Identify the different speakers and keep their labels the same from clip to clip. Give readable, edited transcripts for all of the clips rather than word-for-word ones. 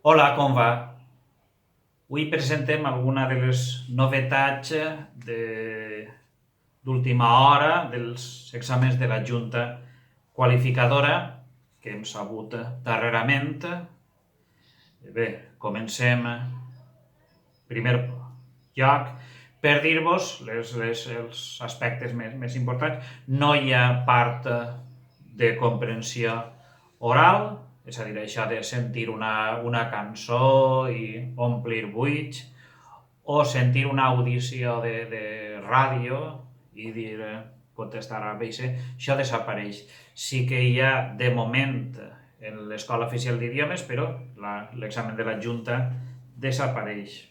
Speaker 1: Hola, com va? Avui presentem alguna de les novetats d'última hora dels exàmens de la Junta Qualificadora que hem sabut darrerament. Bé, comencem primer lloc per dir-vos els aspectes més importants. No hi ha part de comprensió oral, és a dir, això de sentir una cançó i omplir buits, o sentir una audició de ràdio i dir contestar a ABC, això desapareix. Sí que hi ha, de moment, en l'Escola Oficial d'Idiomes, però l'examen de la Junta desapareix.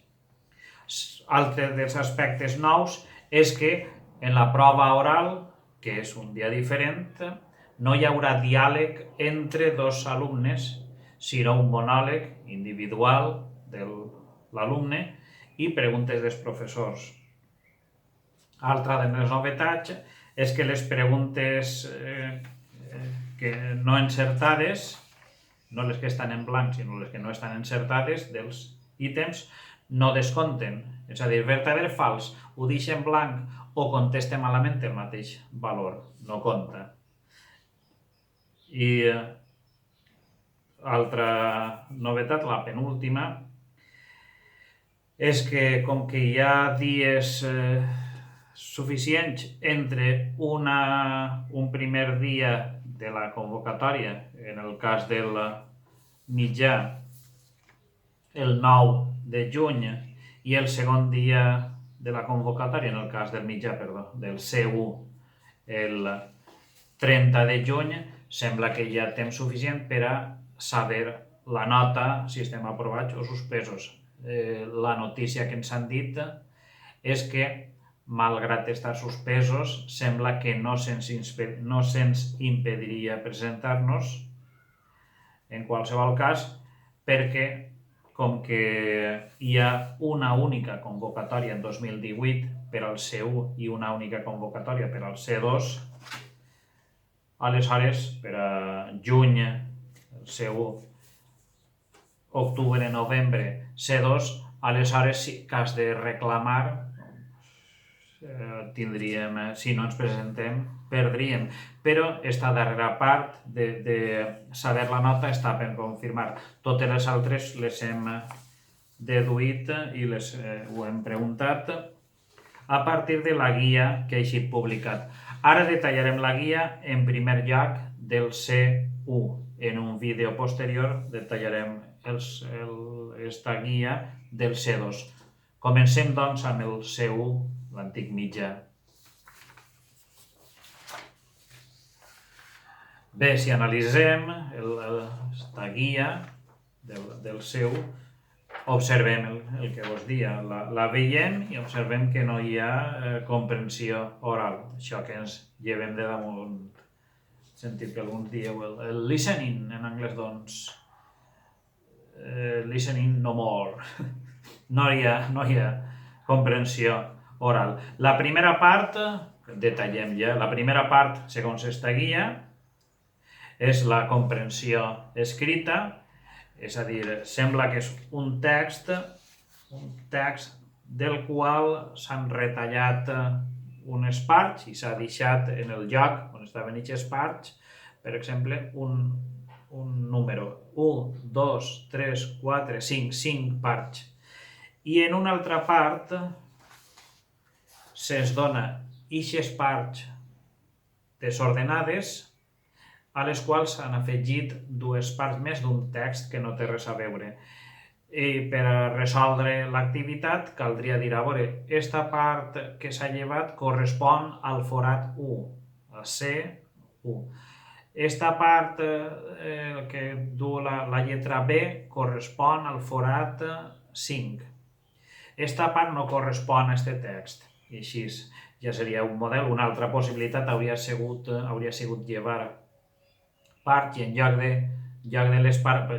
Speaker 1: Altre dels aspectes nous és que en la prova oral, que és un dia diferent, no hi haurà diàleg entre dos alumnes, sinó un monòleg individual de l'alumne i preguntes dels professors. Altra de les novetats és que les preguntes que no encertades, no les que estan en blanc, sinó les que no estan encertades dels ítems, no descompten. És a dir, verdader, fals, ho deixa en blanc o contesta malament el mateix valor, no compta. I altra novetat, la penúltima, és que com que hi ha dies suficients entre un primer dia de la convocatòria, en el cas del mitjà, el 9 de juny, i el segon dia de la convocatòria, en el cas del mitjà, perdó, del C1, el 30 de juny, sembla que hi ha temps suficient per a saber la nota, si estem aprovats o suspesos. La notícia que ens han dit és que, malgrat estar suspesos, sembla que no se'ns impediria presentar-nos, en qualsevol cas, perquè com que hi ha una única convocatòria en 2018 per al C1 i una única convocatòria per al C2, aleshores, per a juny, el C1, octubre, novembre, C2, aleshores, si cas de reclamar, tindríem, si no ens presentem, perdríem. Però esta darrera part de saber la nota està per confirmar. Totes les altres les hem deduït i ho hem preguntat a partir de la guia que ha eixit publicat. Ara detallarem la guia en primer lloc del C1. En un vídeo posterior detallarem esta guia del C2. Comencem, doncs, amb el C1, l'antic mitjà. Bé, si analitzem esta guia del C1, observem el que vos dia. La veiem i observem que no hi ha comprensió oral. Això que ens llevem de damunt. Sentit que alguns dieu el listening, en anglès, doncs, listening no more. No hi ha comprensió oral. La primera part, detallem ja, la primera part, segons esta guia, és la comprensió escrita, és a dir, sembla que és un text del qual s'han retallat unes parts i s'ha deixat en el lloc on estaven aquestes parts, per exemple, un número, 1, 2, 3, 4, 5 parts. I en una altra part se'ns dona eixes parts desordenades a les quals s'han afegit dues parts més d'un text que no té res a veure. I per a resoldre l'activitat caldria dir, a veure, esta part que s'ha llevat correspon al forat 1, a C1. Esta part que du la lletra B correspon al forat 5. Esta part no correspon a aquest text. I així ja seria un model. Una altra possibilitat hauria sigut llevar part i en lloc de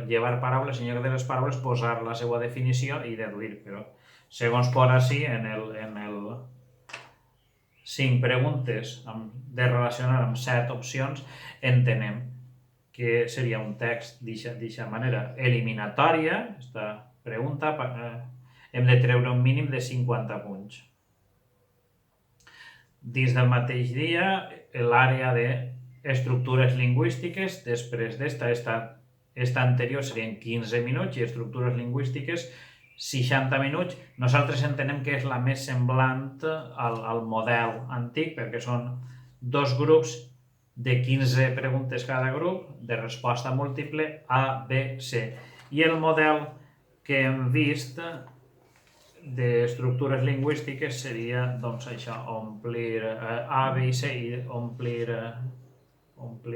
Speaker 1: llevar paraules, en lloc de les paraules posar la seva definició i deduir. Però segons posa així, en el 5 preguntes de relacionar amb 7 opcions, entenem que seria un text d'aquesta manera eliminatòria, aquesta pregunta, hem de treure un mínim de 50 punts. Dins del mateix dia, l'àrea d'estructures lingüístiques, després d'esta, esta anterior serien 15 minuts i estructures lingüístiques 60 minuts. Nosaltres entenem que és la més semblant al model antic, perquè són dos grups de 15 preguntes cada grup, de resposta múltiple A, B, C. I el model que hem vist d'estructures lingüístiques seria, doncs, això, omplir A, B i C i omplir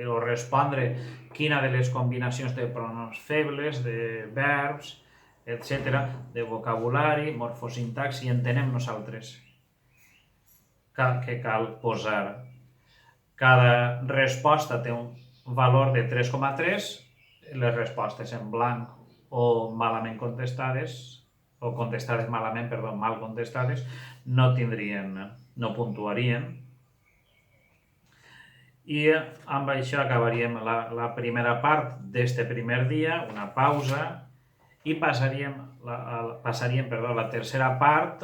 Speaker 1: o respondre quina de les combinacions de pronoms febles, de verbs, etc., de vocabulari, morfosintaxi, entenem nosaltres que cal posar. Cada resposta té un valor de 3,3, les respostes en blanc o malament contestades, o contestades malament, perdó, mal contestades, no puntuarien. I amb això acabaríem la primera part d'este primer dia, una pausa, i passaríem a la tercera part,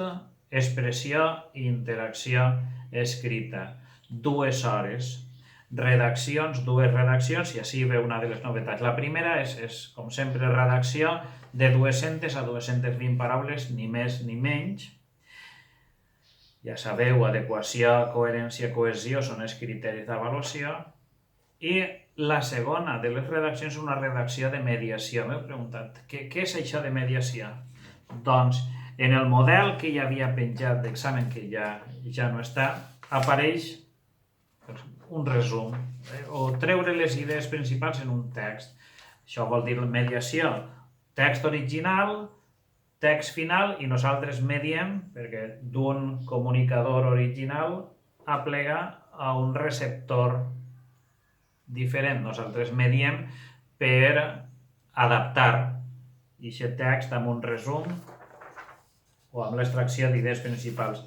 Speaker 1: expressió i interacció escrita. 2 hores. Redaccions, 2 redaccions, i així ve una de les novetats. La primera és com sempre, redacció de 200 a 220 paraules, ni més ni menys. Ja sabeu, adequació, coherència, cohesió són els criteris d'avaluació. I la segona de les redaccions és una redacció de mediació. M'heu preguntat, què és això de mediació? Doncs, en el model que ja havia penjat d'examen, que ja no està, apareix un resum, o treure les idees principals en un text. Això vol dir mediació. Text original, text final, i nosaltres mediem, perquè d'un comunicador original aplega a un receptor diferent. Nosaltres mediem per adaptar aquest text amb un resum o amb l'extracció d'idees principals.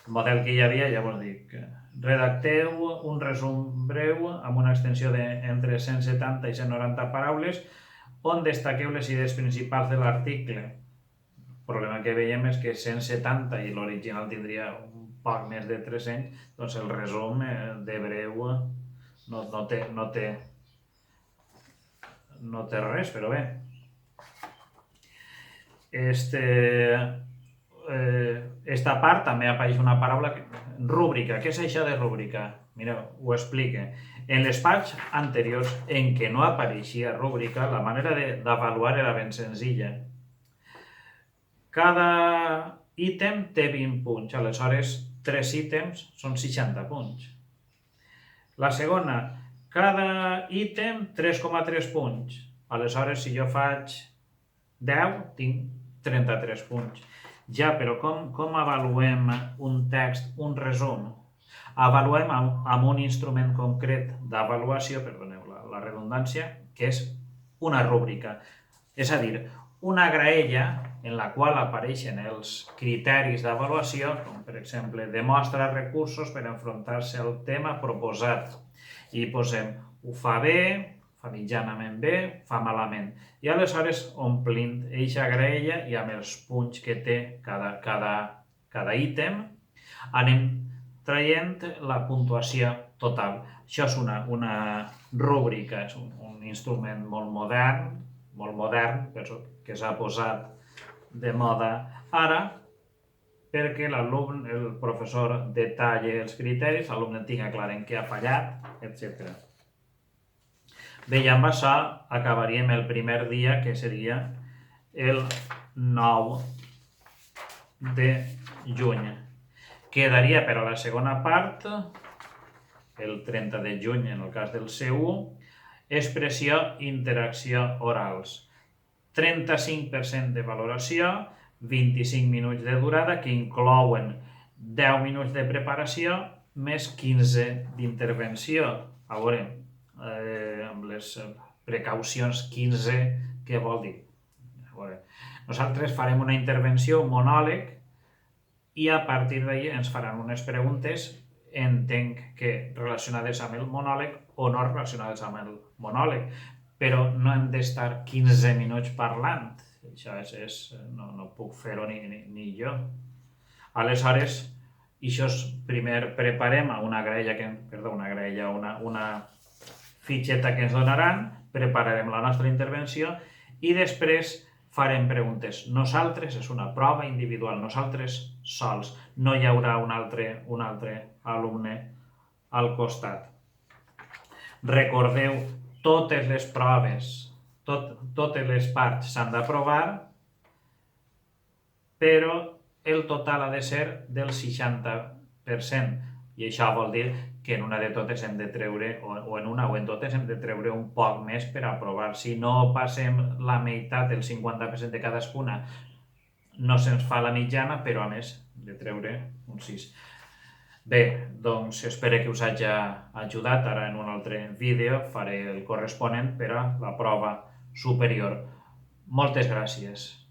Speaker 1: El model que hi havia, ja vos dic, redacteu un resum breu amb una extensió d'entre 170 i 190 paraules on destaqueu les idees principals de l'article. El problema que veiem és que 170 i l'original tindria un poc més de 300, doncs el resum de breu no té res, però bé. Esta part també apareix una paraula, rúbrica. Què és això de rúbrica? Mireu, ho explique. En les parts anteriors en què no apareixia rúbrica, la manera d'avaluar era ben senzilla. Cada ítem té 20 punts, aleshores 3 ítems són 60 punts. La segona, cada ítem 3,3 punts, aleshores si jo faig 10 tinc 33 punts. Ja, però com avaluem un text, un resum? Avaluem amb un instrument concret d'avaluació, perdoneu la redundància, que és una rúbrica. És a dir, una graella en la qual apareixen els criteris d'avaluació, com per exemple, demostra recursos per enfrontar-se al tema proposat. I posem, ho fa bé, fa mitjanament bé, fa malament. I aleshores omplint eixa graella i amb els punts que té cada ítem anem traient la puntuació total. Això és una rúbrica, és un instrument molt modern, que s'ha posat de moda ara, perquè l'alumne, el professor detalla els criteris, l'alumne tinga clar en què ha fallat, etc. Bé, i amb això acabaríem el primer dia, que seria el 9 de juny. Quedaria per a la segona part, el 30 de juny en el cas del C1, expressió i interacció orals. 35% de valoració, 25 minuts de durada, que inclouen 10 minuts de preparació més 15 d'intervenció. A veure, amb les precaucions, 15, què vol dir? Nosaltres farem una intervenció, un monòleg, i a partir d'ahir ens faran unes preguntes, entenc que relacionades amb el monòleg o no relacionades amb el monòleg, però no hem d'estar 15 minuts parlant. Això no puc fer-ho ni jo. Aleshores, primer preparem una fitxeta que ens donaran, prepararem la nostra intervenció i després farem preguntes. Nosaltres, és una prova individual, nosaltres sols. No hi haurà un altre alumne al costat. Recordeu, totes les proves, totes les parts s'han d'aprovar, però el total ha de ser del 60%. I això vol dir que en una de totes hem de treure, o en una o en totes hem de treure un poc més per aprovar. Si no passem la meitat, el 50% de cadascuna, no se'ns fa la mitjana, però a més de treure un 6. Bé, doncs espero que us hagi ajudat. Ara en un altre vídeo faré el corresponent per a la prova superior. Moltes gràcies.